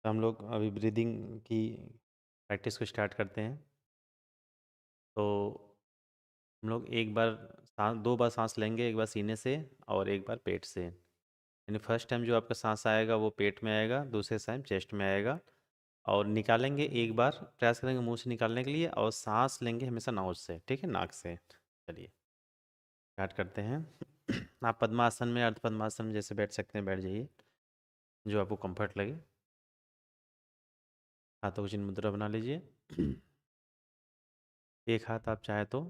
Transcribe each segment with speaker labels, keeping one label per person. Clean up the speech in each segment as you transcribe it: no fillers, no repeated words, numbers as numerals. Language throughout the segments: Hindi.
Speaker 1: तो हम लोग अभी ब्रीदिंग की प्रैक्टिस को स्टार्ट करते हैं। तो हम लोग एक बार सांस, दो बार सांस लेंगे, एक बार सीने से और एक बार पेट से। यानी फर्स्ट टाइम जो आपका सांस आएगा वो पेट में आएगा, दूसरे टाइम चेस्ट में आएगा। और निकालेंगे एक बार, प्रयास करेंगे मुंह से निकालने के लिए, और सांस लेंगे हमेशा नाक से, ठीक है, नाक से। चलिए स्टार्ट करते हैं। आप पद्मासन में, अर्ध पद्मासन में जैसे बैठ सकते हैं बैठ जाइए, जो आपको कंफर्ट लगे। हाथों को चिन्ह मुद्रा बना लीजिए। एक हाथ आप चाहे तो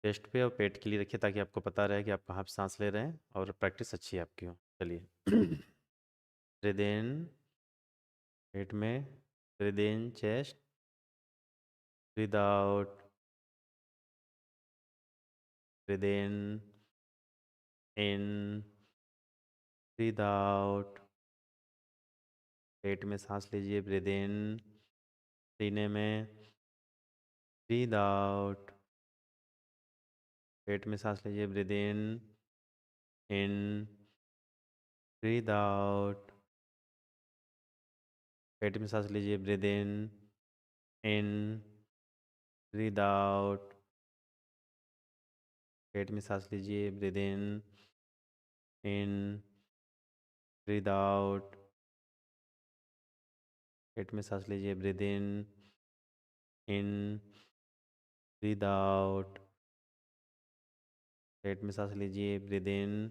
Speaker 1: चेस्ट पे और पेट के लिए रखिए, ताकि आपको पता रहे कि आप कहाँ पे सांस ले रहे हैं और प्रैक्टिस अच्छी है आपकी हो। चलिए। ब्रीद इन पेट में, breathe in chest, breathe out, breathe in, breathe out. पेट में सांस लीजिए, ब्रीद इन, सीने में, ब्रीद आउट। पेट में सांस लीजिए, ब्रीद इन, ब्रीद आउट। पेट में सांस लीजिए, ब्रीद इन, ब्रीद आउट। पेट में सांस लीजिए, ब्रीद इन, ब्रीद आउट। पेट में सांस लीजिए, ब्रीद इन, ब्रीद आउट। पेट में सांस लीजिए, breathe in,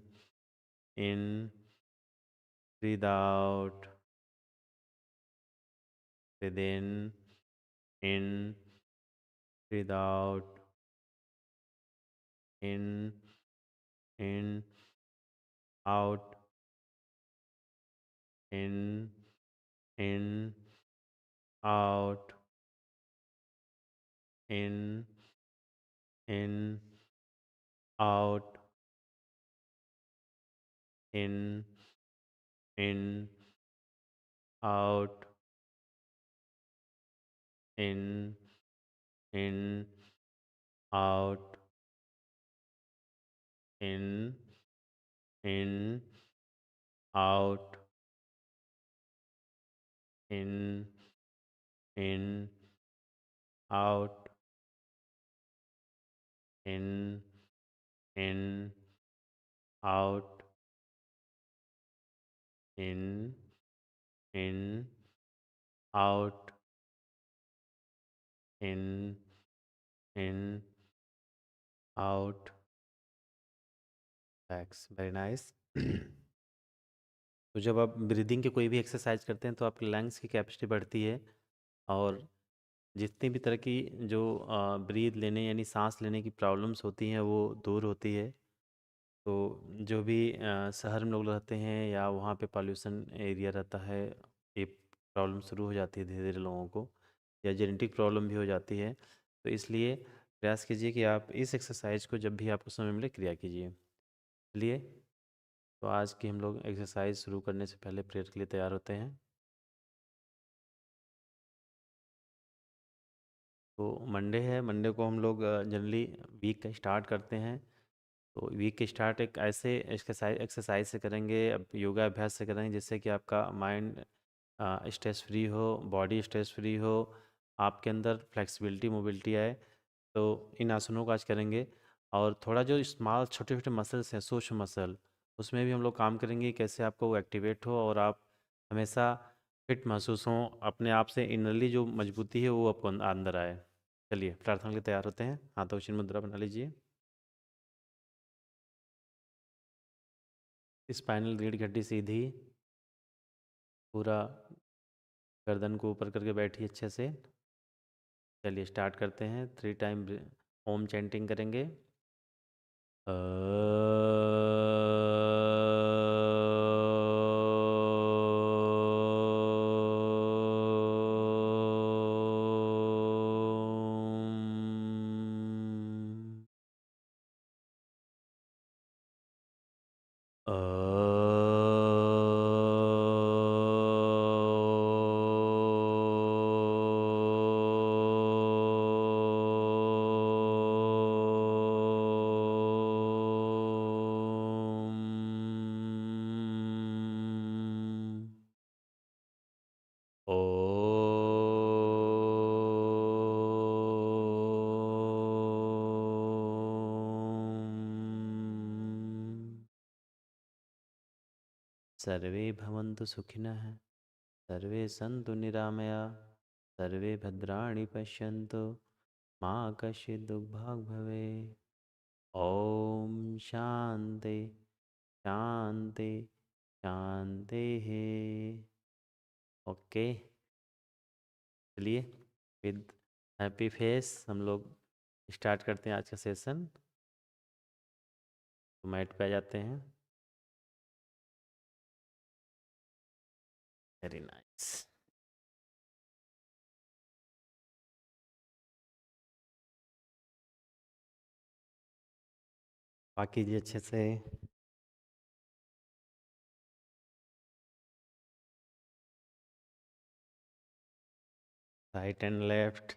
Speaker 1: breathe out, breathe in, breathe out, in, out, in, in, out, in, in, out, in, in, out, in, in, out, in, in, out, in, in, out, in, in, out, in, in, out, in, in, out. Backs very nice. तो जब आप ब्रीदिंग के कोई भी एक्सरसाइज करते हैं तो आपके लंग्स की कैपेसिटी बढ़ती है, और जितनी भी तरह की जो ब्रीद लेने यानी सांस लेने की प्रॉब्लम्स होती हैं वो दूर होती है। तो जो भी शहर में लोग रहते हैं या वहाँ पे पॉल्यूशन एरिया रहता है, ये प्रॉब्लम शुरू हो जाती है धीरे धीरे लोगों को, या जेनेटिक प्रॉब्लम भी हो जाती है। तो इसलिए प्रयास कीजिए कि आप इस एक्सरसाइज को जब भी आपको समय मिले क्रिया कीजिए। चलिए, तो आज की हम लोग एक्सरसाइज शुरू करने से पहले प्रेयर के लिए तैयार होते हैं। तो मंडे है, मंडे को हम लोग जनरली वीक का स्टार्ट करते हैं। तो वीक के स्टार्ट एक ऐसे एक्सरसाइज से करेंगे, अब योगा अभ्यास से करेंगे, जिससे कि आपका माइंड स्ट्रेस फ्री हो, बॉडी स्ट्रेस फ्री हो, आपके अंदर फ्लेक्सिबिलिटी मोबिलिटी आए। तो इन आसनों को आज करेंगे। और थोड़ा जो स्मॉल छोटे छोटे मसल्स हैं, सूक्ष्म मसल, उसमें भी हम लोग काम करेंगे, कैसे आपको वो एक्टिवेट हो और आप हमेशा फिट महसूस हों, अपने आप से इनरली जो मजबूती है वो आपको अंदर आए। चलिए प्रार्थना के लिए तैयार होते हैं। हाथों की चिन्ह मुद्रा बना लीजिए। स्पाइनल रीढ़ की हड्डी सीधी, पूरा गर्दन को ऊपर करके बैठिए अच्छे से। चलिए स्टार्ट करते हैं। 3 टाइम ओम चैंटिंग करेंगे। सर्वे भवन्तु सुखिनः, सर्वे सन्तु निरामया, सर्वे भद्राणि पश्यन्तु, मा कश्चित् दुर्भाग् भवेत्। ओम शांति शांति शांति है। ओके, चलिए विद हैप्पी फेस हम लोग स्टार्ट करते हैं आज का सेशन। तो मैट पे आ जाते हैं। Very nice. बाकी जी अच्छे से। Right and left.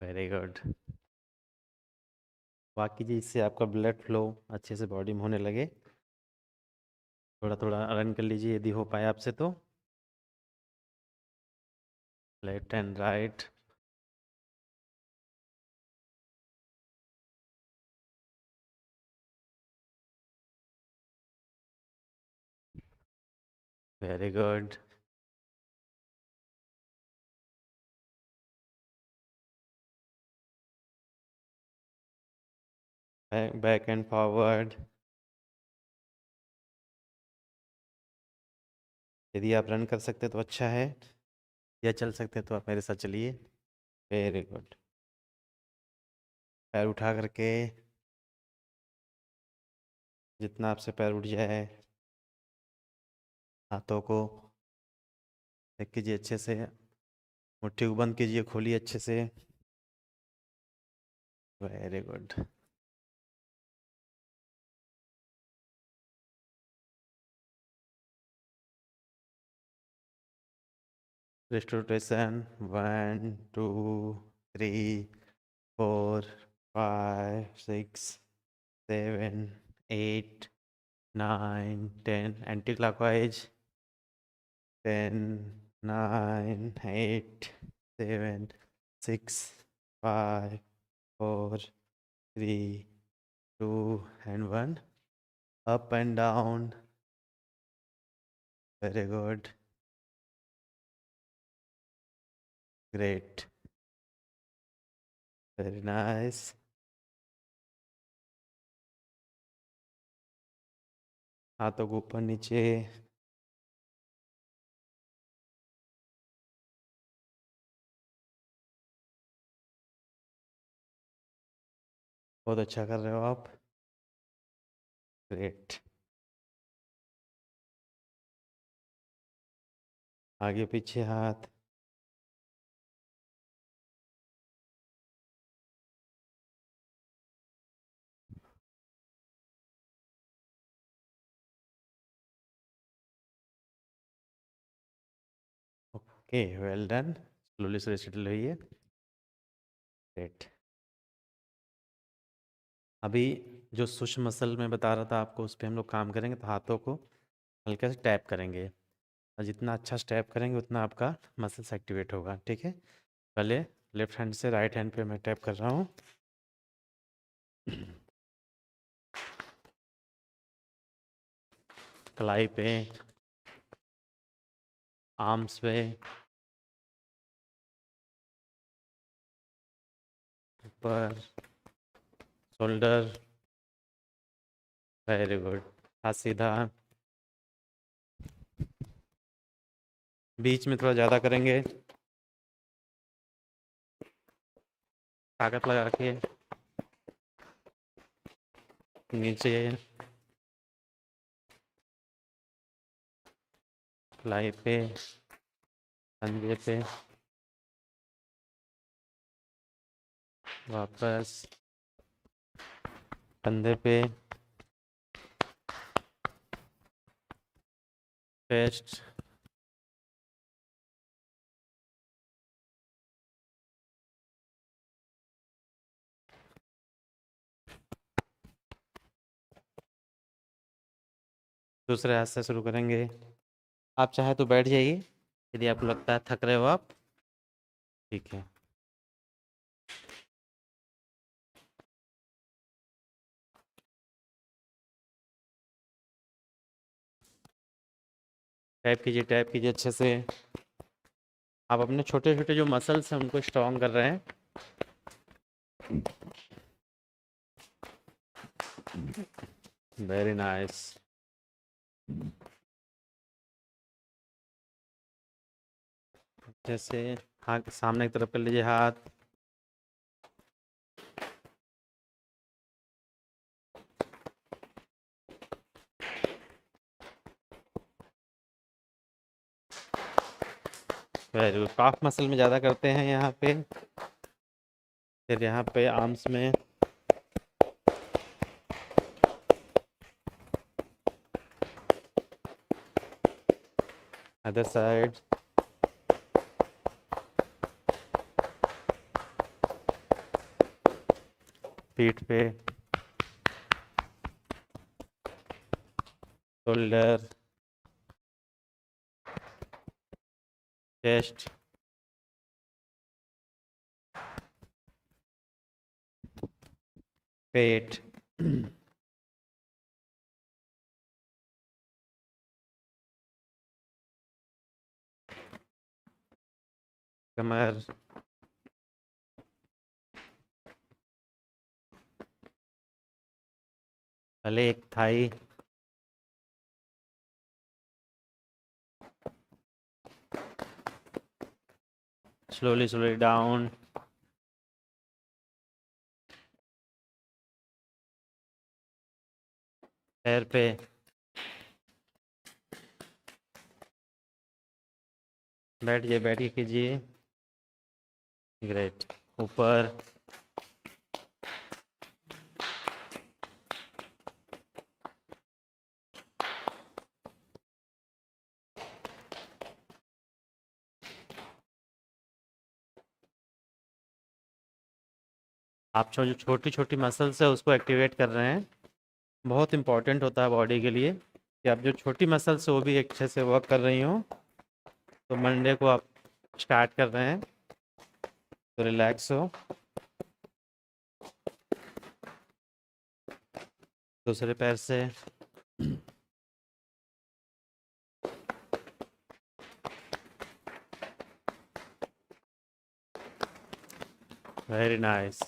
Speaker 1: Very good. बाकी जी इससे आपका ब्लड फ्लो अच्छे से बॉडी में होने लगे। थोड़ा थोड़ा रन कर लीजिए यदि हो पाए आपसे तो। Left and right. Very good. Back and forward. यदि आप रन कर सकते तो अच्छा है, या चल सकते तो आप मेरे साथ चलिए। Very good. पैर उठा करके जितना आपसे पैर उठ जाए, हाथों को देख कीजिए अच्छे से, मुट्ठी को बंद कीजिए, खोलिए अच्छे से। Very good. Wrist rotation 1 2 3 4 5 6 7 8 9 10। Anti clockwise 10 9 8 7 6 5 4 3 2 and 1। up and down। very good। great। very nice। हाथों को ऊपर नीचे। बहुत अच्छा कर रहे हो आप। ग्रेट। आगे पीछे हाथ। Okay well done. स्लोली से सेटल रहिए। ग्रेट। अभी जो सूक्ष्म मसल मैं बता रहा था आपको, उस पर हम लोग काम करेंगे। तो हाथों को हल्के से टैप करेंगे, और जितना अच्छा टैप करेंगे उतना आपका मसल्स एक्टिवेट होगा। ठीक है, पहले लेफ्ट हैंड से राइट हैंड पे मैं टैप कर रहा हूँ। कलाई पे, आर्म्स पे, ऊपर, शोल्डर। Very good. हाथ सीधा। बीच में थोड़ा ज़्यादा करेंगे, ताकत लगा के। नीचे, कलाई पे, कंधे पे, वापस कंधे पे, चेस्ट, दूसरे हाथ से शुरू करेंगे। आप चाहे तो बैठ जाइए, यदि आपको लगता है थक रहे हो आप। ठीक है। टैप कीजिए अच्छे से। आप अपने छोटे छोटे जो मसल्स हैं उनको स्ट्रॉन्ग कर रहे हैं। Very nice. जैसे हाँ, सामने की तरफ कर लीजिए हाथ। Very good. काफ मसल में ज़्यादा करते हैं यहाँ पे। फिर यहाँ पे आर्म्स में। Other side. पीठ पे। शोल्डर। चेस्ट। पेट। कमर। पहले एक थाई। Slowly slowly down. पैर पे। बैठिए, बैठिए कीजिए। ग्रेट। ऊपर। आप जो छोटी छोटी मसल्स है उसको एक्टिवेट कर रहे हैं। बहुत इंपॉर्टेंट होता है बॉडी के लिए कि आप जो छोटी मसल्स है वो भी अच्छे से वर्क कर रही हो। तो मंडे को आप स्टार्ट कर रहे हैं तो रिलैक्स हो। दूसरे पैर से। Very nice.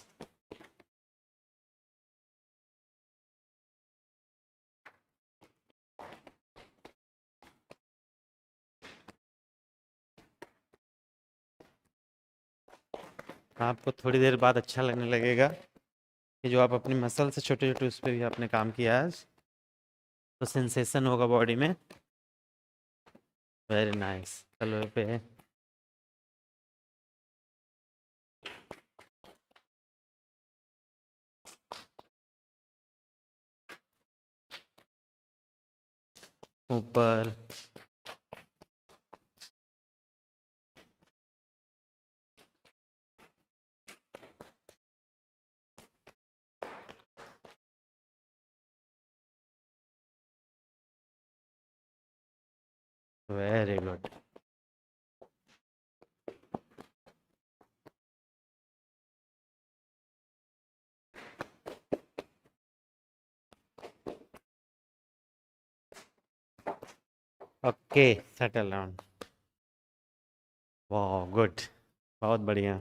Speaker 1: आपको थोड़ी देर बाद अच्छा लगने लगेगा कि जो आप अपनी मसल से छोटे छोटे उस पर भी आपने काम किया आज, तो सेंसेशन होगा बॉडी में। Very nice. चलो पे। ऊपर। Very good. Okay, settle down. वाह, गुड। बहुत बढ़िया।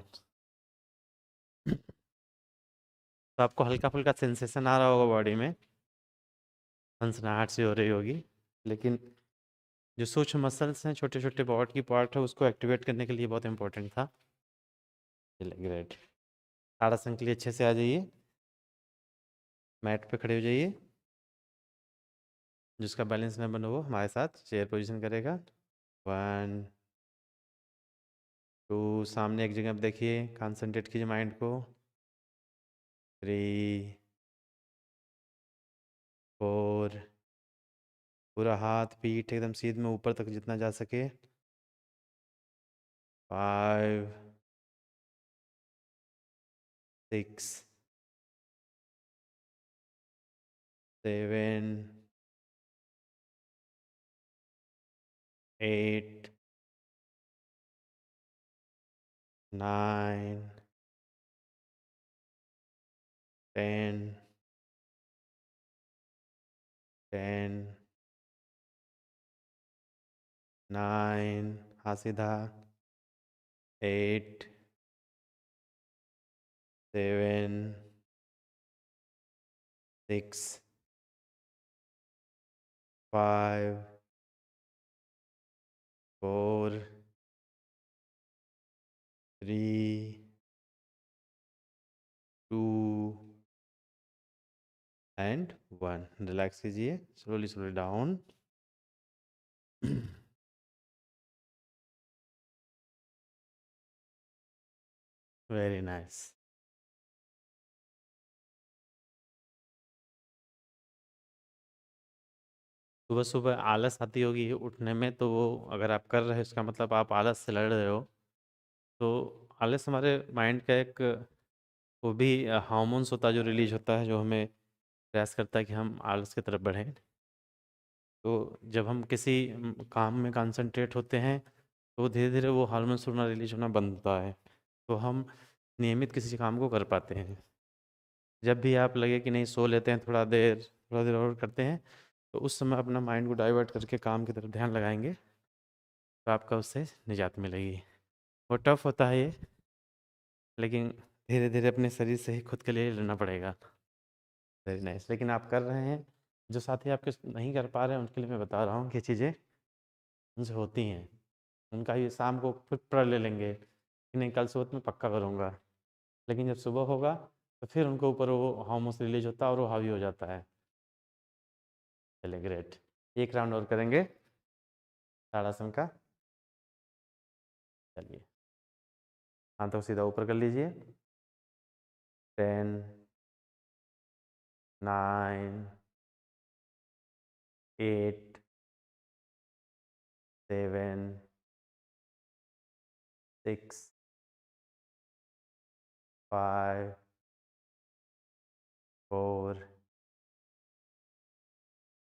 Speaker 1: तो आपको हल्का फुल्का सेंसेशन आ रहा होगा बॉडी में, सनसनाहट सी हो रही होगी, लेकिन जो सूक्ष्म मसल्स हैं, छोटे छोटे बॉडी की पार्ट है, उसको एक्टिवेट करने के लिए बहुत इंपॉर्टेंट था। ग्रेट। ताड़ासन के लिए अच्छे से आ जाइए। मैट पे खड़े हो जाइए। जिसका बैलेंस न बना वो हमारे साथ चेयर पोजीशन करेगा। 1 2, सामने एक जगह पे देखिए, कंसंट्रेट कीजिए माइंड को। 3 4, पूरा हाथ पीठ एकदम सीध में ऊपर तक जितना जा सके। 5 6 7 8, 9, 10, 10, 9, हाँ सीधा, 8, 7, 6, 5, 4, 3, 2 एंड 1। रिलैक्स कीजिए, slowly slowly down. Very nice. सुबह सुबह आलस आती होगी उठने में, तो वो अगर आप कर रहे हो इसका मतलब आप आलस से लड़ रहे हो। तो आलस हमारे माइंड का एक वो भी हार्मोन्स होता है जो रिलीज होता है, जो हमें प्रयास करता है कि हम आलस की तरफ बढ़ें। तो जब हम किसी काम में कंसंट्रेट होते हैं तो धीरे धीरे वो हार्मोन्स होना रिलीज होना बंद होता है, तो हम नियमित किसी काम को कर पाते हैं। जब भी आप लगे कि नहीं सो लेते हैं थोड़ा देर और करते हैं, तो उस समय अपना माइंड को डाइवर्ट करके काम की तरफ ध्यान लगाएंगे, तो आपका उससे निजात मिलेगी। वो टफ होता है ये, लेकिन धीरे धीरे अपने शरीर से ही खुद के लिए लेना पड़ेगा। Very nice. लेकिन आप कर रहे हैं। जो साथी आपके नहीं कर पा रहे हैं उनके लिए मैं बता रहा हूँ कि चीज़ें उनसे होती हैं। उनका ये शाम को फिर प्रण ले लेंगे कि नहीं कल सुबह मैं पक्का करूँगा, लेकिन जब सुबह होगा तो फिर उनके ऊपर वो हार्मोन्स रिलीज होता है और वो हावी हो जाता है। चलिए ग्रेट। एक राउंड और करेंगे ताड़ासन का। चलिए, हाथों को सीधा ऊपर कर लीजिए। 10, 9, 8, 7, 6, 5, 4,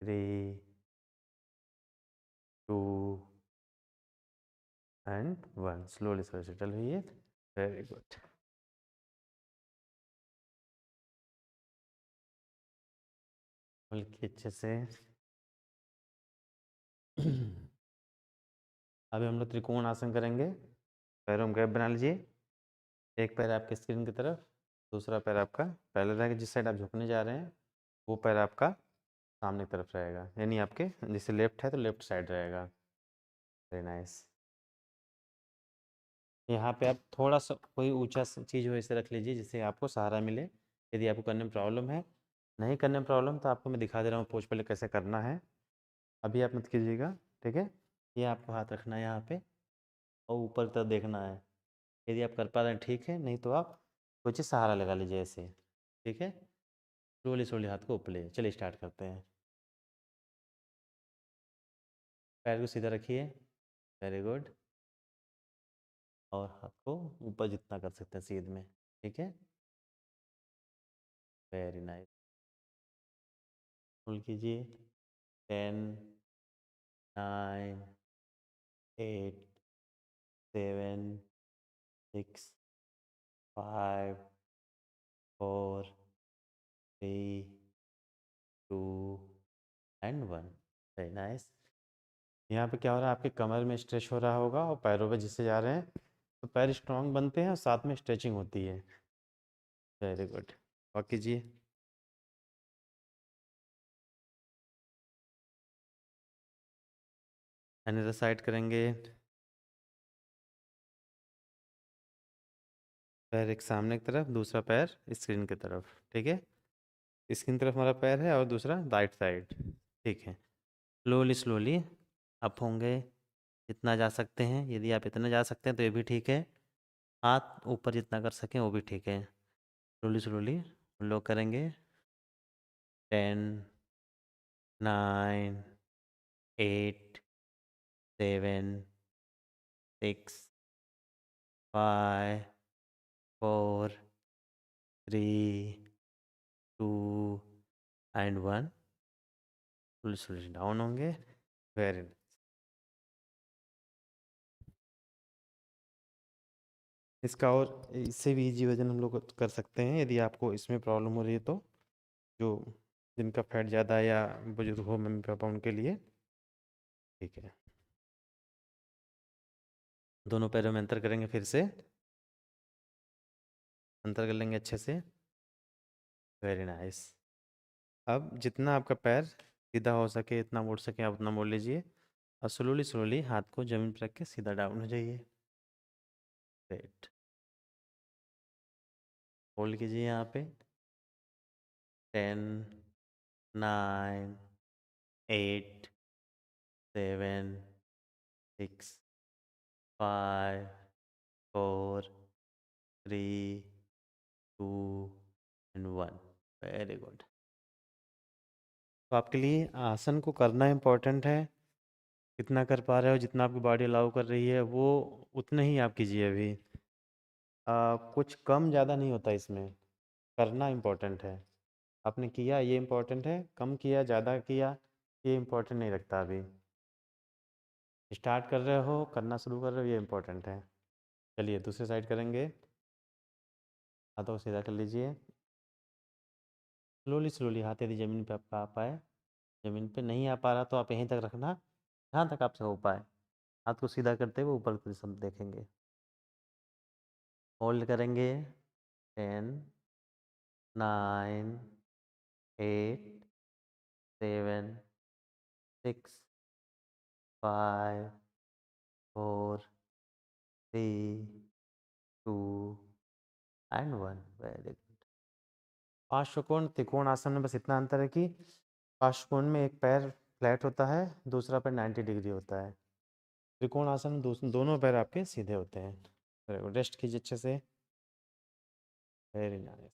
Speaker 1: 3, 2 एंड 1। स्लोली स्लोली सेटल हुई। Very good. बल्कि अच्छे से। अभी हम लोग त्रिकोण आसन करेंगे। पैरों में गैप बना लीजिए। एक पैर आपके स्क्रीन की तरफ, दूसरा पैर आपका पहले रहेगा। जिस साइड आप झुकने जा रहे हैं वो पैर आपका सामने की तरफ रहेगा, यानी आपके जैसे लेफ्ट है तो लेफ्ट साइड रहेगा। Very nice. यहाँ पे आप थोड़ा सा कोई ऊंचा चीज़ हो इसे रख लीजिए जिससे आपको सहारा मिले, यदि आपको करने में प्रॉब्लम है। नहीं करने में प्रॉब्लम तो आपको मैं दिखा दे रहा हूँ पोज पहले कैसे करना है। अभी आप मत कीजिएगा, ठीक है। ये आपको हाथ रखना है यहाँ पे और ऊपर की तरफ देखना है। यदि आप कर पा रहे हैं ठीक है, नहीं तो आप कोई चीज़ सहारा लगा लीजिए ऐसे, ठीक है। स्लोली स्लोली हाथ को ऊपर ले चलिए, स्टार्ट करते हैं। पैर को सीधा रखिए। Very good. और हाथ को ऊपर जितना कर सकते हैं सीध में, ठीक है। Very nice. फुल कीजिए। 10, 9, 8, 7, 6, 5, 4, 3, 2 एंड 1। Very nice. यहाँ पे क्या हो रहा है, आपके कमर में स्ट्रेच हो रहा होगा और पैरों पे जिससे जा रहे हैं तो पैर स्ट्रांग बनते हैं और साथ में स्ट्रेचिंग होती है। Very good. और कीजिए। अनदर साइड करेंगे। पैर एक सामने की तरफ, दूसरा पैर स्क्रीन की तरफ, ठीक है। स्क्रीन की तरफ हमारा पैर है और दूसरा राइट साइड, ठीक है। स्लोली स्लोली अप होंगे जितना जा सकते हैं। यदि आप इतना जा सकते हैं तो ये भी ठीक है। हाथ ऊपर जितना कर सकें वो भी ठीक है। स्लोली स्लोली लोग करेंगे। 10, 9, 8, 7, 6, 5, 4, 3, 2 एंड 1। स्लोली स्लोली डाउन होंगे। Very nice. इसका और इससे भी इजी वजन हम लोग कर सकते हैं यदि आपको इसमें प्रॉब्लम हो रही है तो, जो जिनका फैट ज़्यादा है या बुजुर्ग हो मम्मी पापा उनके लिए। ठीक है, दोनों पैरों में अंतर करेंगे, फिर से अंतर कर लेंगे अच्छे से। Very nice. अब जितना आपका पैर सीधा हो सके, इतना मोड़ सके आप उतना मोड़ लीजिए, और स्लोली स्लोली हाथ को जमीन पर रख के सीधा डाउन हो जाइए। ग्रेट। होल्ड कीजिए यहाँ पे। 10, 9, 8, 7, 6, 5, 4, 3, 2 एंड 1। Very good. तो आपके लिए आसन को करना इम्पोर्टेंट है। कितना कर पा रहे हो, जितना आपकी बॉडी अलाउ कर रही है वो उतना ही आप कीजिए अभी। कुछ कम ज़्यादा नहीं होता इसमें, करना इम्पोर्टेंट है। आपने किया ये इम्पोर्टेंट है, कम किया ज़्यादा किया ये इम्पोर्टेंट नहीं रखता अभी। स्टार्ट कर रहे हो, करना शुरू कर रहे हो, ये इम्पोर्टेंट है। चलिए दूसरी साइड करेंगे। हाथों को सीधा कर लीजिए। स्लोली स्लोली हाथ यदि ज़मीन पे आपका आ पाए, ज़मीन पे नहीं आ पा रहा तो आप यहीं तक रखना जहाँ तक आपसे हो पाए। हाथ को सीधा करते हुए ऊपर की तरफ देखेंगे। होल्ड करेंगे। 10, 9, 8, 7, 6, 5, 4, 3, 2 एंड 1। Very good. पार्श्वकोण त्रिकोण आसन में बस इतना अंतर है कि पार्श्वकोण में एक पैर फ्लैट होता है, दूसरा पैर 90 डिग्री होता है। त्रिकोण आसन में दोनों पैर आपके सीधे होते हैं। रेस्ट कीजिए अच्छे से। Very nice.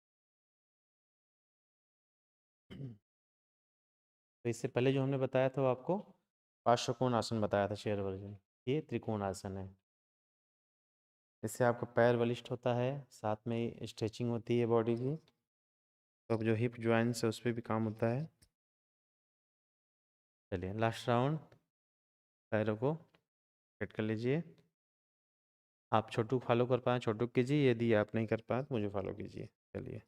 Speaker 1: तो इससे पहले जो हमने बताया था वो आपको पार्श्वकोण आसन बताया था, शेयर वर्जन। ये त्रिकोण आसन है। इससे आपका पैर बलिष्ठ होता है, साथ में स्ट्रेचिंग होती है बॉडी की। तो अब जो हिप जॉइंट्स है उस पर भी काम होता है। चलिए लास्ट राउंड। पैरों को सेट कर लीजिए। आप छोटू फॉलो कर पाएँ छोटू कीजिए, यदि आप नहीं कर पाए तो मुझे फॉलो कीजिए। चलिए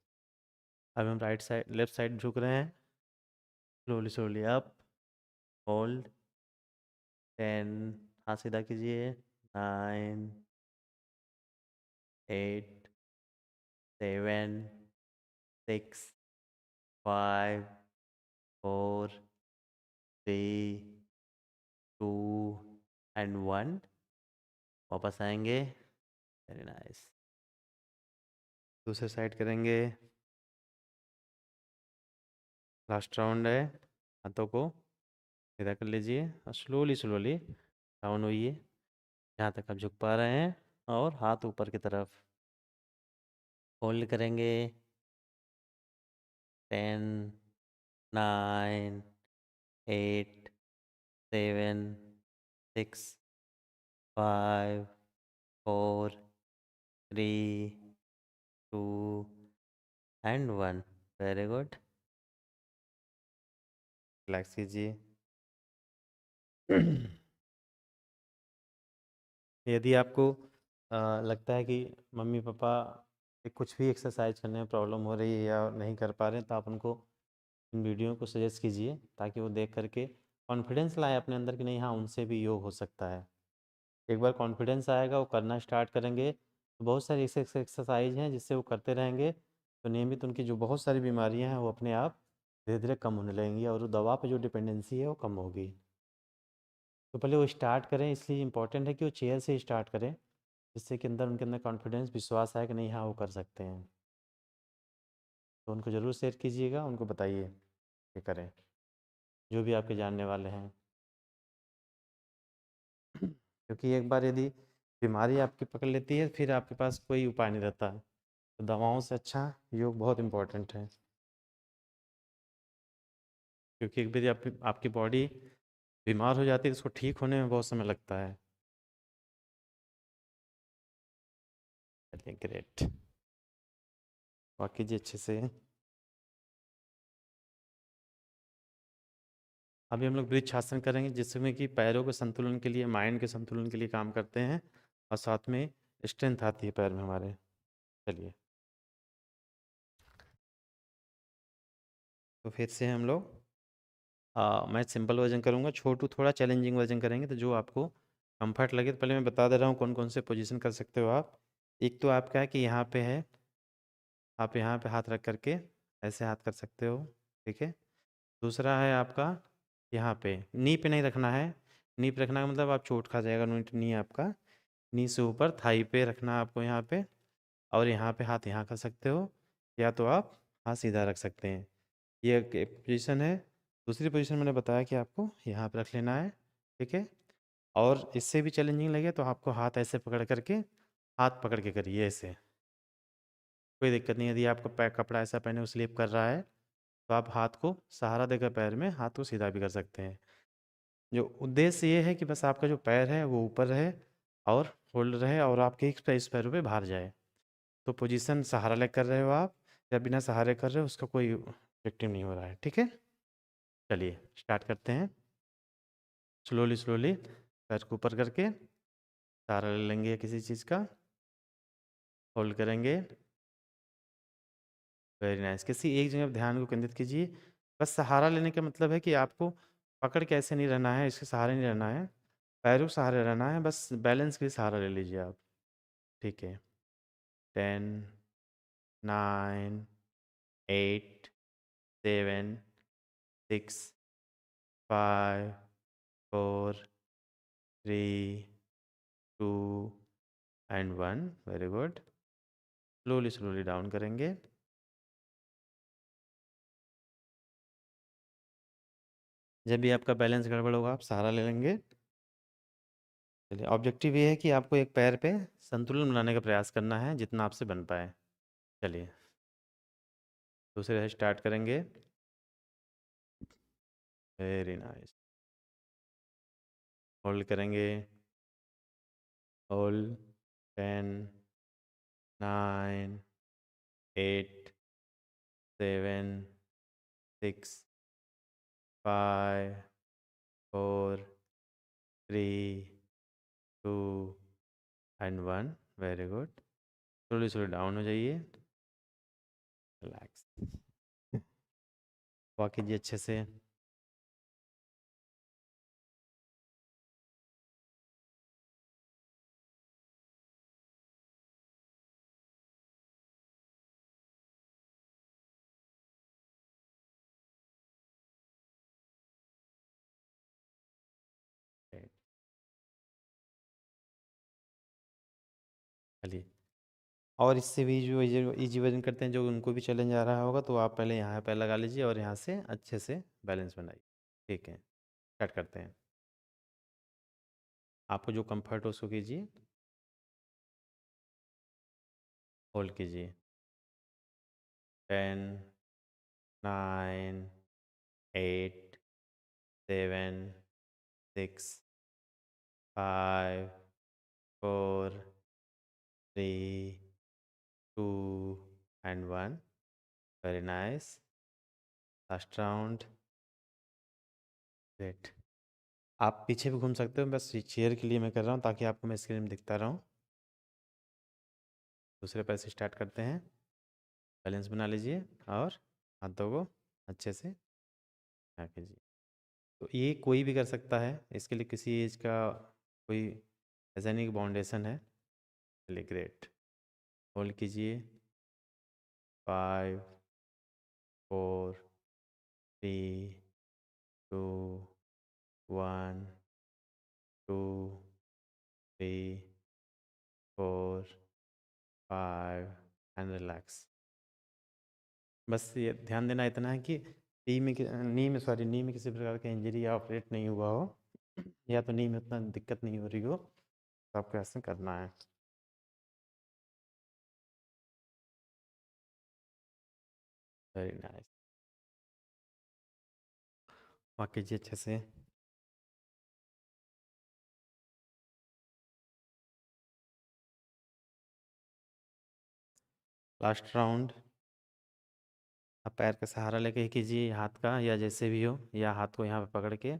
Speaker 1: अब हम राइट साइड लेफ्ट साइड झुक रहे हैं। Slowly slowly up. होल्ड। 10, हाथ सीधा कीजिए। 9, 8, 7, 6, 5, 4, 3, 2 एंड 1। वापस आएंगे। Very nice. दूसरे साइड करेंगे। लास्ट राउंड है। हाथों को सीधा कर लीजिए और स्लोली स्लोली डाउन होइए जहाँ तक आप झुक पा रहे हैं, और हाथ ऊपर की तरफ। होल्ड करेंगे। 10, 9, 8, 7, 6, 5, 4, 3, 2 एंड 1। Very good. रिलैक्स कीजिए। यदि आपको लगता है कि मम्मी पापा कुछ भी एक्सरसाइज करने में प्रॉब्लम हो रही है या नहीं कर पा रहे हैं, तो आप उनको इन वीडियो को सजेस्ट कीजिए ताकि वो देख करके कॉन्फिडेंस लाए अपने अंदर कि नहीं हाँ उनसे भी योग हो सकता है। एक बार कॉन्फिडेंस आएगा, वो करना स्टार्ट करेंगे, तो बहुत सारी ऐसे एक्सरसाइज हैं जिससे वो करते रहेंगे, तो नियमित उनकी जो बहुत सारी बीमारियां हैं वो अपने आप धीरे धीरे कम होने लगेंगी और दवा पर जो डिपेंडेंसी है वो कम होगी। तो पहले वो स्टार्ट करें, इसलिए इम्पोर्टेंट है कि वो चेयर से स्टार्ट करें, जिससे कि अंदर उनके अंदर कॉन्फिडेंस विश्वास आए कि नहीं हाँ वो कर सकते हैं। तो उनको ज़रूर शेयर कीजिएगा, उनको बताइए कि करें, जो भी आपके जानने वाले हैं। क्योंकि एक बार यदि बीमारी आपकी पकड़ लेती है फिर आपके पास कोई उपाय नहीं रहता है। तो दवाओं से अच्छा योग बहुत इम्पोर्टेंट है, क्योंकि एक बार आपकी बॉडी बीमार हो जाती है तो उसको ठीक होने में बहुत समय लगता है। चलिए ग्रेट। बाकी जी अच्छे से। अभी हम लोग वृक्षासन करेंगे, जिसमें कि पैरों के संतुलन के लिए, माइंड के संतुलन के लिए काम करते हैं, और साथ में स्ट्रेंथ आती है पैर में हमारे। चलिए, तो फिर से हम लोग मैं सिंपल वर्जन करूँगा, छोटू थोड़ा चैलेंजिंग वर्जन करेंगे, तो जो आपको कंफर्ट लगे। तो पहले मैं बता दे रहा हूँ कौन कौन से पोजीशन कर सकते हो आप। एक तो आपका है कि यहाँ पे है, आप यहाँ पे हाथ रख करके ऐसे हाथ कर सकते हो, ठीक है। दूसरा है आपका यहाँ पे नहीं रखना है। नी पे रखना का मतलब आप चोट खा जाएगा, नी आपका नी से ऊपर थाई पे रखना है आपको यहाँ पे। और यहाँ पे हाथ यहाँ कर सकते हो, या तो आप हाथ सीधा रख सकते हैं। ये एक पोजीशन है। दूसरी पोजीशन मैंने बताया कि आपको यहाँ पे रख लेना है, ठीक है। और इससे भी चैलेंजिंग लगे तो आपको हाथ ऐसे पकड़ करके, हाथ पकड़ के करिए ऐसे, कोई दिक्कत नहीं है। यदि आपका कपड़ा ऐसा पहने वो स्लिप कर रहा है, तो आप हाथ को सहारा देकर पैर में हाथ को सीधा भी कर सकते हैं। जो उद्देश्य ये है कि बस आपका जो पैर है वो ऊपर रहे और होल्ड रहे, और आपके इस पैरों पे बाहर जाए। तो पोजीशन सहारा ले कर रहे हो आप या बिना सहारे कर रहे हो, उसका कोई इफेक्टिव नहीं हो रहा है, ठीक है। चलिए स्टार्ट करते हैं। स्लोली स्लोली पैर को ऊपर करके सहारा ले लेंगे किसी चीज़ का, होल्ड करेंगे। Very nice. किसी एक जगह ध्यान को केंद्रित कीजिए। बस सहारा लेने का मतलब है कि आपको पकड़ के ऐसे नहीं रहना है, इसके सहारे नहीं रहना है, पैरों के सहारे रहना है, बस बैलेंस के लिए सहारा ले लीजिए आप, ठीक है। 10, 9, 8, 7, 6, 5, 4, 3, 2 and 1। Very good. Slowly slowly down करेंगे। जब भी आपका बैलेंस गड़बड़ होगा आप सहारा ले लेंगे। चलिए, ऑब्जेक्टिव ये है कि आपको एक पैर पे संतुलन बनाने का प्रयास करना है जितना आपसे बन पाए। चलिए दूसरे से स्टार्ट करेंगे। Very nice. होल्ड करेंगे। Hold. 10, 9, 8, 7, 6, 5, 4, 3, 2 and 1। Very good. Slowly slowly down हो जाइए। रिलैक्स। वॉक कीजिए अच्छे से। चलिए, और इससे भी जो इजी वजन करते हैं, जो उनको भी चैलेंज आ रहा होगा, तो आप पहले यहाँ पे लगा लीजिए और यहाँ से अच्छे से बैलेंस बनाइए, ठीक है। स्टार्ट करते हैं। आपको जो कंफर्ट हो उसको कीजिए। होल्ड कीजिए। 10, 9, 8, 7, 6, 5, 4, 3, 2 and 1। Very nice. Last round. Great. आप पीछे भी घूम सकते हो, बस चेयर के लिए मैं कर रहा हूँ ताकि आपको मैं स्क्रीन में दिखता रहूँ। दूसरे पैर से स्टार्ट करते हैं। बैलेंस बना लीजिए और हाथों को अच्छे से रख कीजिए। तो ये कोई भी कर सकता है, इसके लिए किसी एज का कोई ऐसा नहीं कि बाउंडेशन है। चलिए ग्रेट। होल्ड कीजिए। 5, 4, 3, 2, 1, 2, 3, 4, 5 एंड रिलैक्स। बस ये ध्यान देना इतना है कि नी में किसी प्रकार का इंजरी या ऑपरेट नहीं हुआ हो, या तो नी में उतना दिक्कत नहीं हो रही हो, तो आपको ऐसा करना है। Very nice. वॉक कीजिए अच्छे से। Last round. आप पैर का सहारा लेके ही कीजिए, हाथ का या जैसे भी हो, या हाथ को यहाँ पे पकड़ के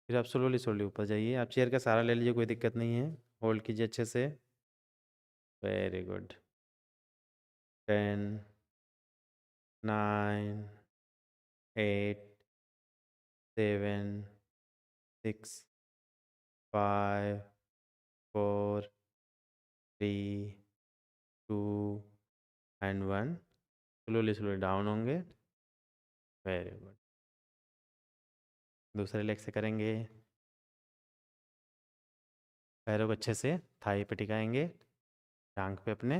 Speaker 1: फिर आप स्लोली स्लोली ऊपर जाइए। आप चेयर का सहारा ले लीजिए, कोई दिक्कत नहीं है। होल्ड कीजिए अच्छे से। Very good. 10, 9, 8, 7, 6, 5, 4, 3, 2 and 1। Slowly slowly down होंगे। Very good. दूसरे लेग से करेंगे। पैरों को अच्छे से थाई पे टिकाएंगे, टांग पे अपने,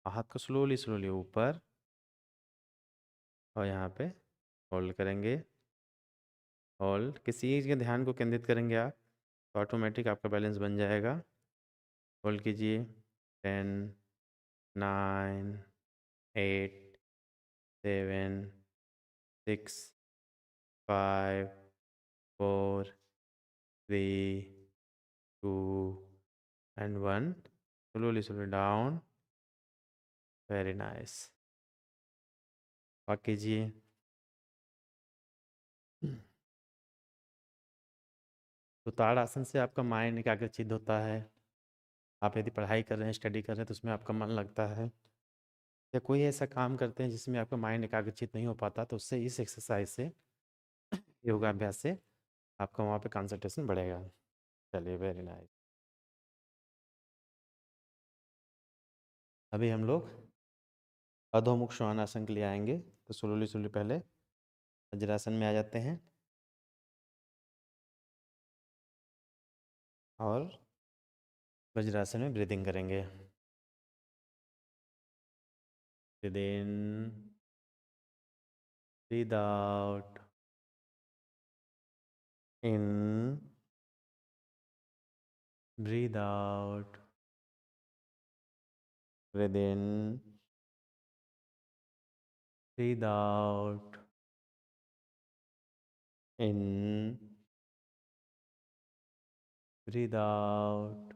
Speaker 1: हाथ को स्लोली स्लोली ऊपर, और यहाँ पे होल्ड करेंगे। होल्ड, किसी चीज़ के ध्यान को केंद्रित करेंगे आप तो ऑटोमेटिक आपका बैलेंस बन जाएगा। होल्ड कीजिए। 10, 9, 8, 7, 6, 5, 4, 3, 2 and 1। Slowly slowly down. Very nice. Walk कीजिए। तो ताड़ासन से आपका माइंड एकाग्रचित्त होता है। आप यदि पढ़ाई कर रहे हैं, स्टडी कर रहे हैं, तो उसमें आपका मन लगता है, या कोई ऐसा काम करते हैं जिसमें आपका माइंड एकाग्रचित्त नहीं हो पाता, तो उससे, इस एक्सरसाइज से, योगाभ्यास से आपका वहाँ पे कंसंट्रेशन बढ़ेगा। चलिए, वेरी नाइस। अभी हम लोग अधोमुख श्वानासन के लिए आएंगे। तो स्लोली स्लोली पहले वज्रासन में आ जाते हैं और वज्रासन में ब्रीदिंग करेंगे। Breathe in, breathe out, in, breathe out, breathe in, breathe out, in, breathe out.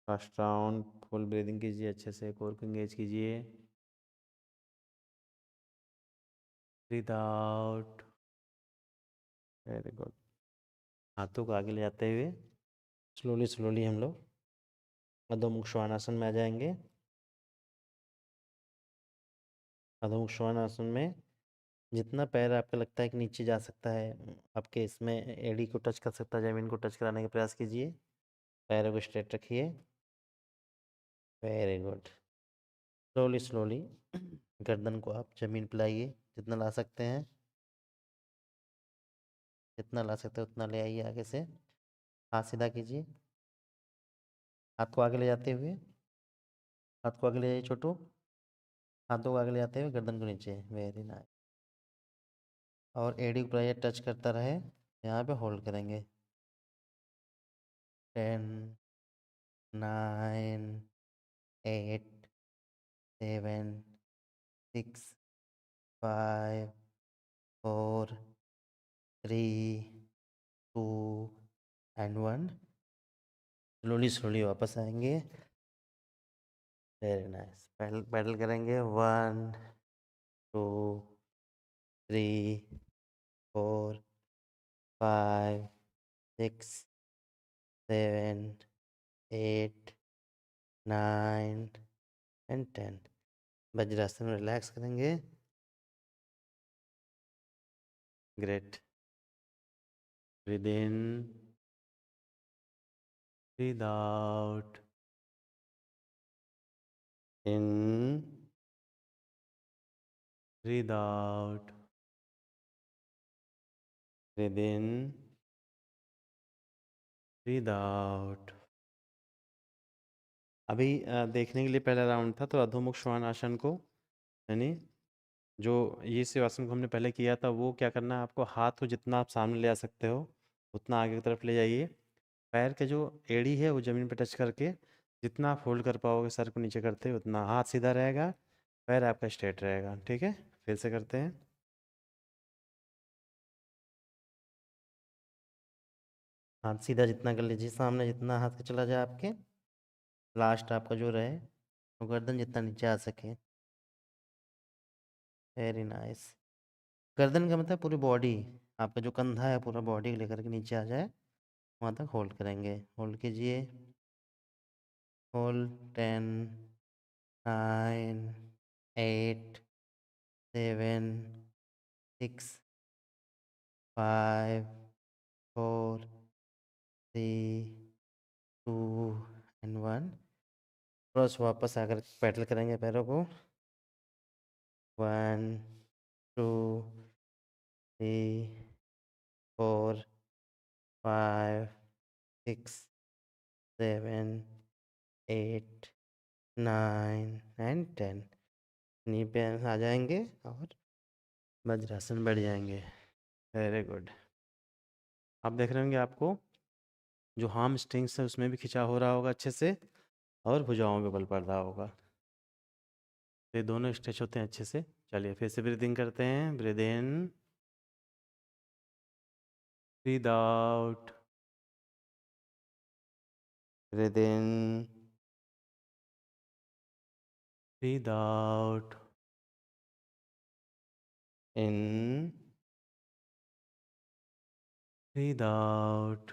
Speaker 1: First round full breathing कीजिए, अच्छे से कोर को एंगेज कीजिए। Breathe out. Very good. हाथों को आगे ले जाते हुए स्लोली स्लोली हम लोग अधोमुख श्वानासन में आ जाएंगे। अधोमुख श्वानासन में जितना पैर आपका लगता है कि नीचे जा सकता है, आपके इसमें एड़ी को टच कर सकता है, ज़मीन को टच कराने का प्रयास कीजिए। पैरों को स्ट्रेट रखिए। Very good. स्लोली स्लोली गर्दन को आप जमीन पे लाइए, जितना ला सकते हैं, जितना ला सकते हैं उतना ले आइए आगे से। हाथ सीधा कीजिए। हाथ को आगे ले जाते हुए, हाथ को आगे ले जाइए छोटू। हाथों को आगे ले जाते हुए गर्दन को नीचे। Very nice. और एड़ी को प्राइस टच करता रहे, यहाँ पे होल्ड करेंगे। 10, 9, 8, 7, 6, 5, 4, 3, 2 एंड 1। स्लोली स्लोली वापस आएंगे। Very nice. पैडल पैडल करेंगे। 1, 2, 3, 4, 5, 6, 7, 8, 9 एंड 10। वज्रासन में रिलैक्स करेंगे। Great. Breathe in, breathe out, in, breathe out, breathe in, breathe out. अभी देखने के लिए पहला राउंड था, तो अधोमुख श्वानासन को, यानी जो ये शिवासन को हमने पहले किया था, वो क्या करना है आपको, हाथ को जितना आप सामने ले आ सकते हो उतना आगे की तरफ ले जाइए। पैर के जो एड़ी है वो ज़मीन पे टच करके जितना आप होल्ड कर पाओगे सर को नीचे करते हुए, उतना हाथ सीधा रहेगा, पैर आपका स्ट्रेट रहेगा। ठीक है, फिर से करते हैं। हाथ सीधा जितना कर लीजिए सामने, जितना हाथ चला जाए आपके, लास्ट आपका जो रहे वो गर्दन जितना नीचे आ सके। Very nice. गर्दन का मतलब पूरी बॉडी, आपका जो कंधा है पूरा बॉडी लेकर के नीचे आ जाए, वहाँ तक होल्ड करेंगे। होल्ड कीजिए। Hold 10, 9, 8, 7, 6, 5, 4, 3, 2 and 1। थोड़ा सा वापस आकर पैडल करेंगे पैरों को। 1, 2, 3, 4, 5, 6, 7, 8, 9 एंड 10। नी पे आ जाएंगे और वज्रासन बैठ जाएंगे। Very good. आप देख रहे होंगे आपको जो हार्म स्ट्रिंग्स है उसमें भी खिंचाव हो रहा होगा अच्छे से, और भुजाओं पे बल पड़ रहा होगा। तो ये दोनों स्ट्रेच होते हैं अच्छे से। चलिए फिर से ब्रीदिंग करते हैं। Breathe in, breathe out, breathe in, breathe out, in, breathe out.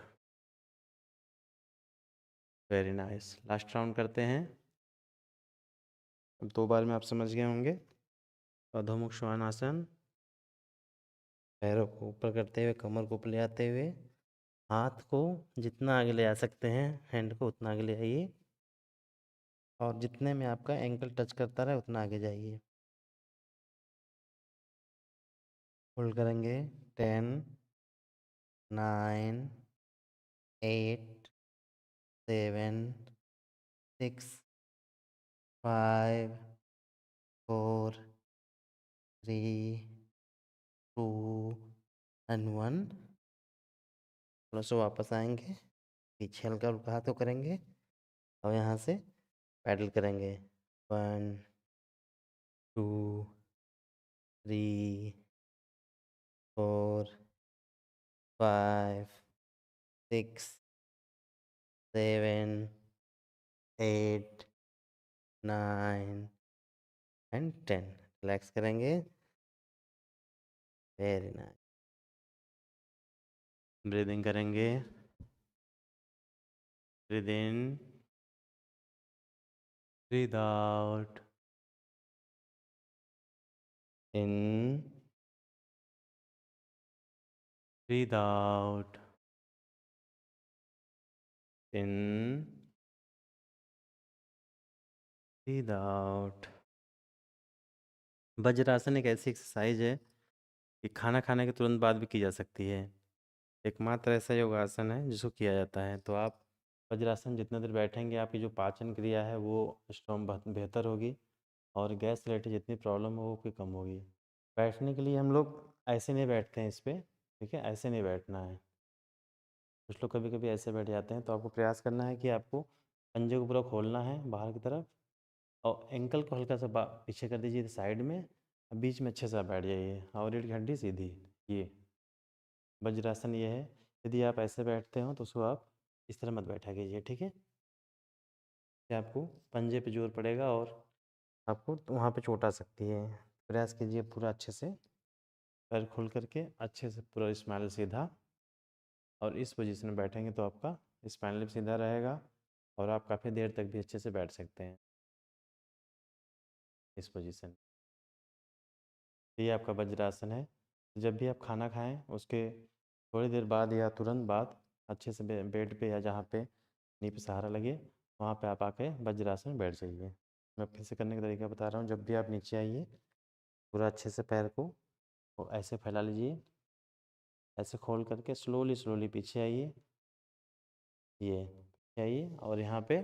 Speaker 1: Very nice. Last round करते हैं। अब 2 बार में आप समझ गए होंगे। अधोमुख श्वानासन। पैरों को ऊपर करते हुए, कमर को ऊपर ले आते हुए, हाथ को जितना आगे ले आ सकते हैं, हैंड को उतना आगे ले आइए, और जितने में आपका एंकल टच करता रहे उतना आगे जाइए। होल्ड करेंगे 10, 9, 8, 7, 6, 5, 4, 3, 2 एंड 1। थोड़ा सा वापस आएंगे, पीछे हल्का हल्का हाथ को करेंगे और यहाँ से पैडल करेंगे। 1, 2, 3, 4, 5, 6, 7, 8, 9 एंड 10। रिलैक्स करेंगे। Very nice. ब्रीदिंग करेंगे। Breathe in, breathe out, in, breathe out, in, breathe out. Vajrasana एक ऐसी एक्सरसाइज है कि खाना खाने के तुरंत बाद भी की जा सकती है। एकमात्र ऐसा योगासन है जिसको किया जाता है। तो आप वज्रासन जितने देर बैठेंगे आपकी जो पाचन क्रिया है वो स्ट्रॉन्ग बेहतर होगी, और गैस रिलेटेड जितनी प्रॉब्लम हो वो भी कम होगी। बैठने के लिए हम लोग ऐसे नहीं बैठते हैं इस पर, ठीक है, ऐसे नहीं बैठना है। कुछ लोग कभी कभी ऐसे बैठ जाते हैं। तो आपको प्रयास करना है कि आपको पंजे को पूरा खोलना है बाहर की तरफ, और एंकल को हल्का सा पीछे कर दीजिए साइड में, बीच में अच्छे से आप बैठ जाइए और रीढ़ की हड्डी सीधी। ये वज्रासन ये है। यदि आप ऐसे बैठते हो तो उसको आप इस तरह मत बैठा कीजिए, ठीक है। कि आपको पंजे पे जोर पड़ेगा और आपको तो वहाँ पे चोट आ सकती है। प्रयास कीजिए पूरा अच्छे से, पैर खोल करके अच्छे से पूरा स्माइल सीधा, और इस पोजीशन में बैठेंगे तो आपका स्पाइनल भी सीधा रहेगा और आप काफ़ी देर तक भी अच्छे से बैठ सकते हैं इस पोजीशन। ये आपका वज्रासन है। जब भी आप खाना खाएं उसके थोड़ी देर बाद या तुरंत बाद अच्छे से बेड पे या जहाँ पे नी पे सहारा लगे वहाँ पे आप आके वज्रासन में बैठ जाइए। मैं फिर से करने का तरीका बता रहा हूँ। जब भी आप नीचे आइए पूरा अच्छे से पैर को ऐसे फैला लीजिए, ऐसे खोल करके स्लोली स्लोली पीछे आइए, ये आइए, और यहाँ पे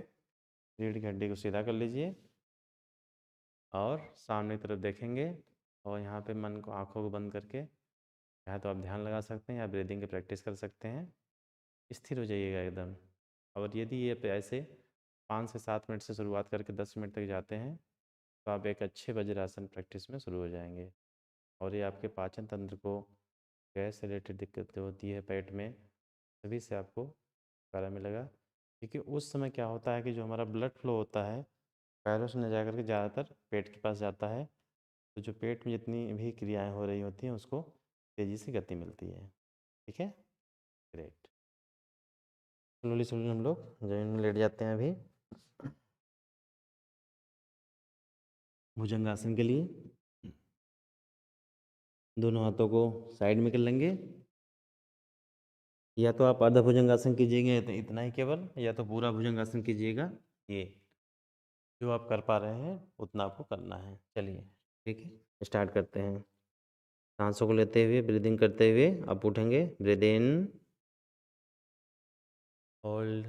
Speaker 1: रीढ़ की हड्डी को सीधा कर लीजिए और सामने की तरफ देखेंगे, और यहाँ पे मन को, आँखों को बंद करके, या तो आप ध्यान लगा सकते हैं या ब्रीदिंग की प्रैक्टिस कर सकते हैं। स्थिर हो जाइएगा एकदम। और यदि ये ऐसे 5 से 7 मिनट से शुरुआत करके 10 मिनट तक जाते हैं तो आप एक अच्छे वज्रासन प्रैक्टिस में शुरू हो जाएंगे। और ये आपके पाचन तंत्र को, गैस रिलेटेड दिक्कतें होती है पेट में, सभी से आपको छुटकारा मिलेगा। क्योंकि उस समय क्या होता है कि जो हमारा ब्लड फ्लो होता है पैरों से न जा कर के ज़्यादातर पेट के पास जाता है। तो जो पेट में जितनी भी क्रियाएं हो रही होती हैं उसको तेज़ी से गति मिलती है, ठीक है। ग्रेट। स्लोली स्लोली हम लोग जमीन में लेट जाते हैं अभी। भुजंगासन के लिए दोनों हाथों को साइड में कर लेंगे। या तो आप आधा भुजंगासन कीजिएगा तो इतना ही केवल, या तो पूरा भुजंगासन कीजिएगा। ये जो आप कर पा रहे हैं उतना आपको करना है। चलिए ठीक है, स्टार्ट करते हैं। सांसों को लेते हुए ब्रीदिंग करते हुए आप उठेंगे। Breathe in, hold,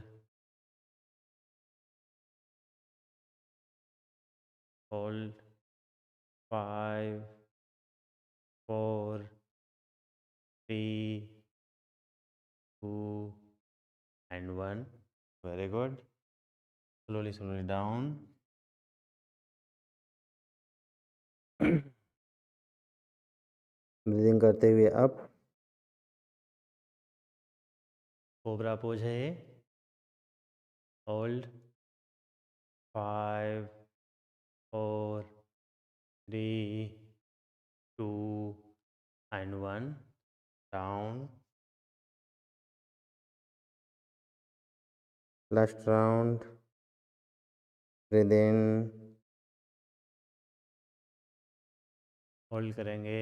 Speaker 1: hold, 5, 4, 3, 2 and 1. Very good. Slowly, slowly down. Breathing करते हुए अप। कोबरा पोज है ये। Hold, 5, 4, 3, 2 and 1. Down. Last round. Breathe in, hold करेंगे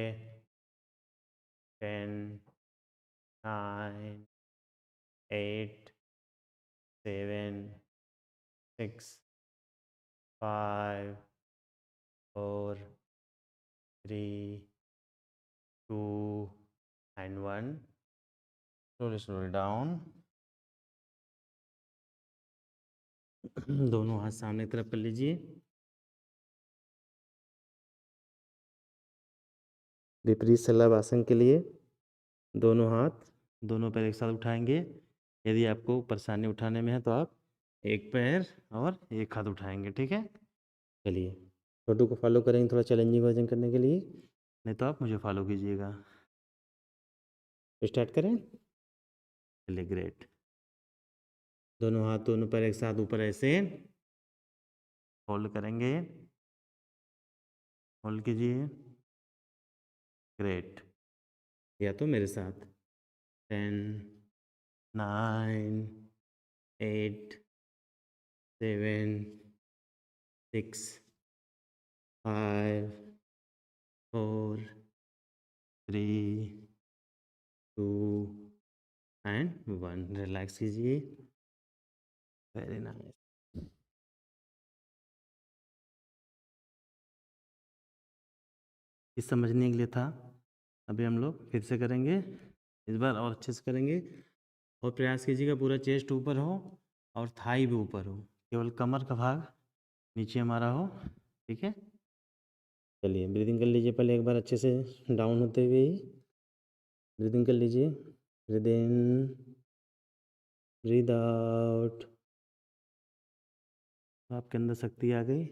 Speaker 1: 10, 9, 8, 7, 6, 5, 4, 3, 2 and 1. Slowly, slowly down. दोनों हाथ सामने की तरफ कर लीजिए। विपरीत शलभासन के लिए दोनों हाथ, दोनों पैर एक साथ उठाएंगे। यदि आपको परेशानी उठाने में है तो आप एक पैर और एक हाथ उठाएंगे। ठीक है, चलिए छोटू को फॉलो करेंगे थोड़ा चैलेंजिंग वर्जन करने के लिए, नहीं तो आप मुझे फॉलो कीजिएगा। स्टार्ट करें। चलिए ग्रेट। दोनों हाथ दोनों पैर एक साथ ऊपर ऐसे होल्ड करेंगे। होल्ड कीजिए। ग्रेट। या तो मेरे साथ 10, 9, 8, 7, 6, 5, 4, 3, 2 and 1। रिलैक्स कीजिए। Very nice. इस समझने के लिए था। अभी हम लोग फिर से करेंगे, इस बार और अच्छे से करेंगे। और प्रयास कीजिएगा पूरा चेस्ट ऊपर हो और थाई भी ऊपर हो, केवल कमर का भाग नीचे हमारा हो। ठीक है, चलिए ब्रीदिंग कर लीजिए पहले एक बार अच्छे से डाउन होते हुए ही। ब्रीदिंग कर लीजिए। Breathe in, breathe out. आपके अंदर शक्ति आ गई।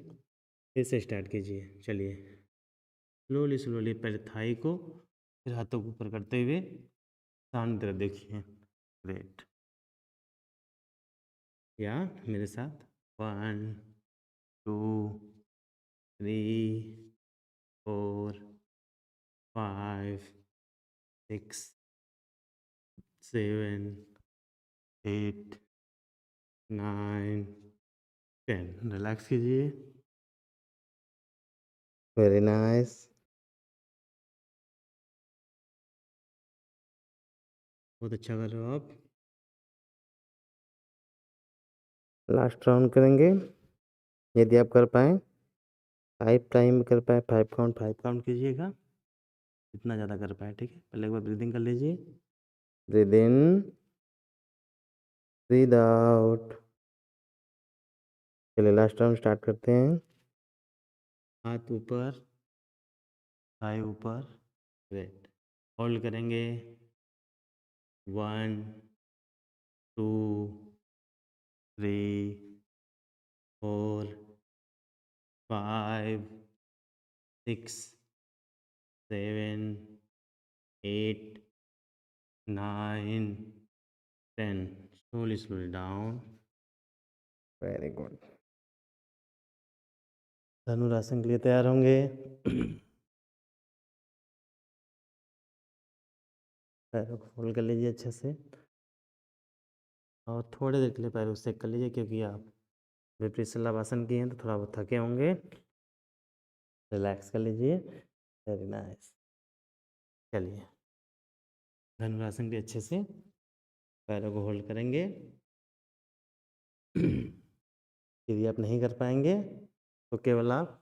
Speaker 1: फिर से स्टार्ट कीजिए। चलिए स्लोली स्लोली पहले थाई को फिर हाथों को ऊपर करते हुए सामने तरफ देखिए। ग्रेट। या मेरे साथ 1, 2, 3, 4, 5, 6, 7, 8, 9, 10। रिलैक्स कीजिए। Very nice. बहुत अच्छा कर रहे हो आप। लास्ट राउंड करेंगे। यदि आप कर पाए 5 टाइम कर पाए 5 काउंट कीजिएगा, इतना ज़्यादा कर पाए। ठीक है, पहले एक बार ब्रीदिंग कर लीजिए। Breathe in, breathe out. चलिए लास्ट राउंड स्टार्ट करते हैं। हाथ ऊपर, थाई ऊपर। ग्रेट। होल्ड करेंगे 1, 2, 3, 4, 5, 6, 7, 8, 9, 10। Slowly slowly down. Very good. Dhanurasana के लिए तैयार होंगे। पैरों को फोल्ड कर लीजिए अच्छे से और थोड़ी देर के लिए पैरों को सेक कर लीजिए, क्योंकि आप विपरीत शलभासन किए हैं तो थोड़ा बहुत थके होंगे। रिलैक्स कर लीजिए। Very nice. चलिए, धनुरासन भी अच्छे से पैरों को होल्ड करेंगे। यदि आप नहीं कर पाएंगे तो केवल आप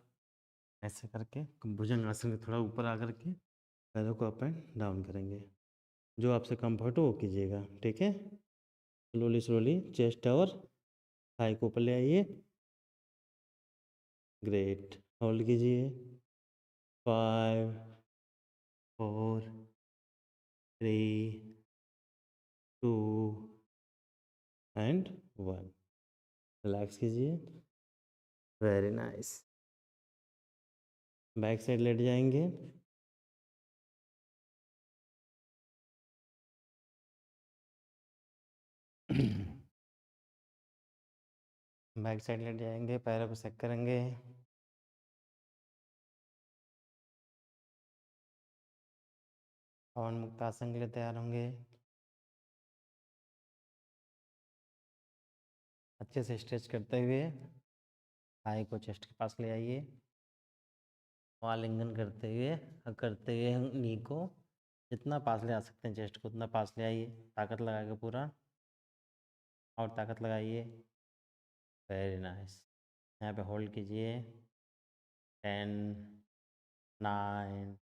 Speaker 1: ऐसे करके भुजंग आसन के थोड़ा ऊपर आकर के पैरों को अप एंड डाउन करेंगे। जो आपसे कंफर्ट हो वो कीजिएगा, ठीक है। स्लोली स्लोली चेस्ट और थाई को ऊपर ले आइए। ग्रेट। होल्ड कीजिए। 5 4 3 2 एंड 1। रिलैक्स कीजिए। Very nice. बैक साइड लेट जाएंगे। बैक साइड लेट जाएंगे, पैरों को सेक करेंगे। पवन मुक्त आसन के लिए तैयार होंगे। अच्छे से स्ट्रेच करते हुए थाई को चेस्ट के पास ले आइए। आलिंगन करते हुए नी को जितना पास ले आ सकते हैं चेस्ट को उतना पास ले आइए। ताकत लगा के पूरा, और ताकत लगाइए। Very nice. यहाँ पे होल्ड कीजिए। 10 9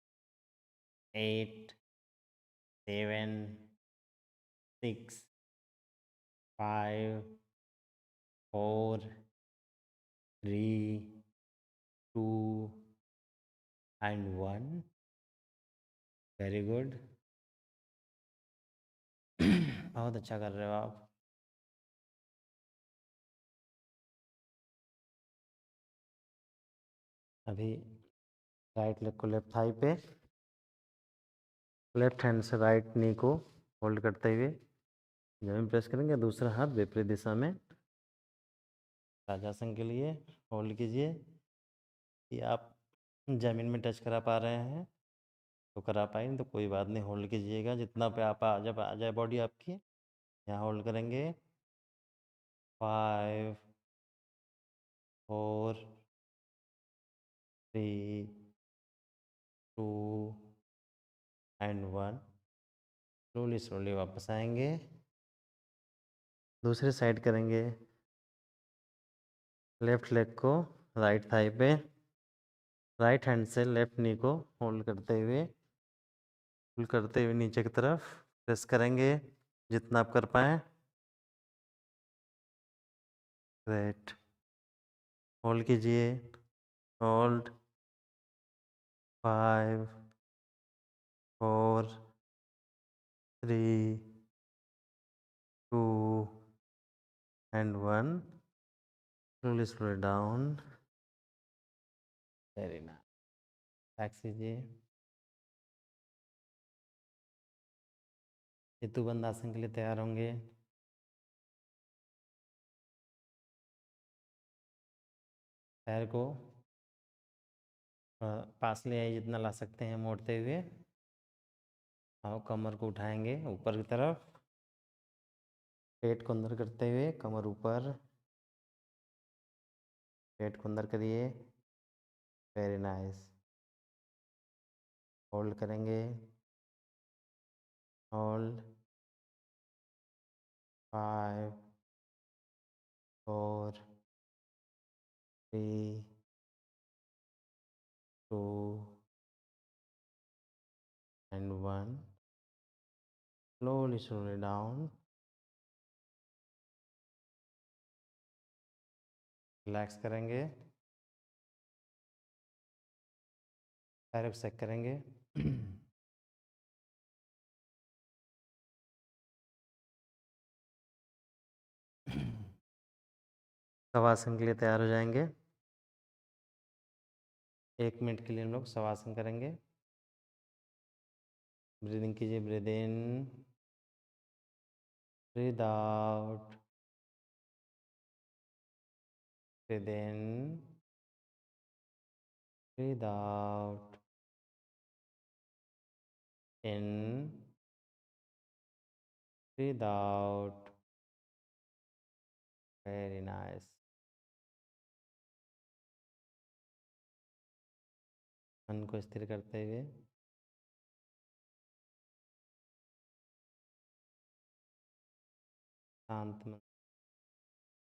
Speaker 1: 8 7 6 5 4 3 2 एंड 1। Very good. बहुत अच्छा कर रहे हो आप। अभी राइट लेग को लेफ्ट थाई पे, लेफ्ट हैंड से राइट नी को होल्ड करते हुए जमीन प्रेस करेंगे। दूसरा हाथ विपरीत दिशा में राजासन के लिए होल्ड कीजिए। कि आप ज़मीन में टच करा पा रहे हैं तो करा पाए, नहीं तो कोई बात नहीं, होल्ड कीजिएगा जितना पे आप जब आ जाए बॉडी आपकी। यहाँ होल्ड करेंगे। 5 4 3 2 एंड 1। स्लोली स्लोली वापस आएंगे। दूसरे साइड करेंगे। लेफ्ट लेग को राइट थाई पे, राइट हैंड से लेफ्ट नी को होल्ड करते हुए पुल करते हुए नीचे की तरफ प्रेस करेंगे जितना आप कर पाएँ। ग्रेट। होल्ड कीजिए। Hold. 5 4 3 2 and 1। Slowly slowly down. Very nice. Back कीजिए। सेतुबंद आसन के लिए तैयार होंगे। पैर को पास ले आइए जितना ला सकते हैं मोड़ते हुए, और कमर को उठाएंगे ऊपर की तरफ। पेट को अंदर करते हुए कमर ऊपर, पेट को अंदर करिए। Very nice. होल्ड करेंगे। Hold. 5 4 3 2 and 1। Slowly slowly down. Relax करेंगे। पैर को सेक करेंगे। शवासन के लिए तैयार हो जाएंगे। 1 मिनट के लिए हम लोग शवासन करेंगे। ब्रीदिंग कीजिए। Breathe in, breathe out, breathe in, breathe out, in, breathe out. Very nice. को स्थिर करते हुए शांत मन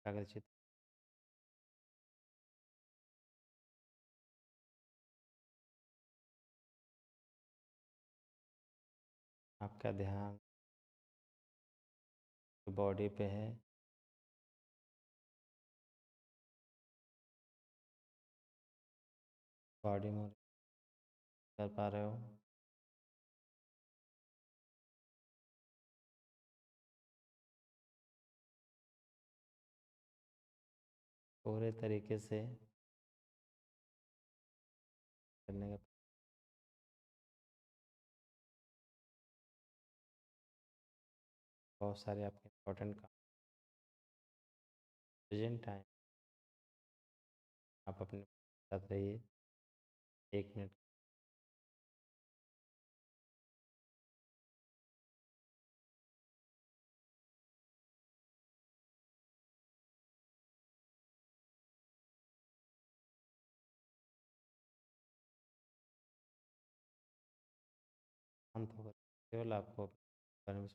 Speaker 1: एकाग्रचित आपका ध्यान बॉडी पे है। बॉडी में कर पा रहे हो। पूरे तरीके से करने का बहुत सारे आपके इम्पोर्टेंट काम प्रेजेंट टाइम आप अपने साथ रहिए 1 मिनट शांत होकर केवल आपको अपने बारे में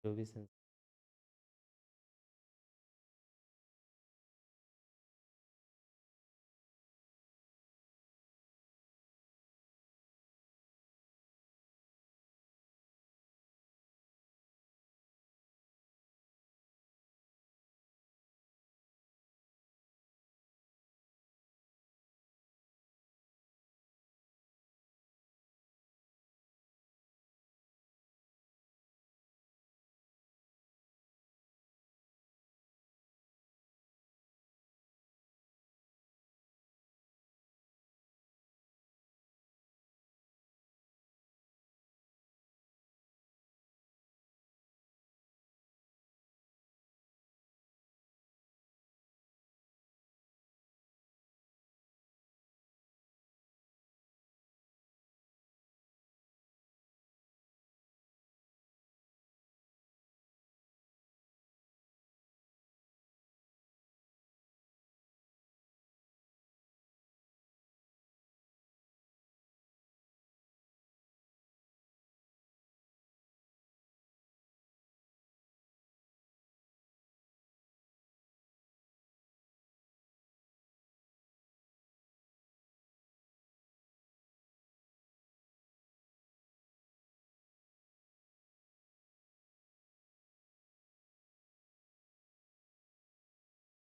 Speaker 1: जो भी सेंस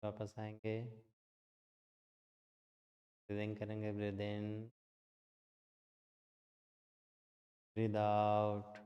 Speaker 1: वापस आएंगे। ब्रीदिंग करेंगे। Breathe in, breathe out.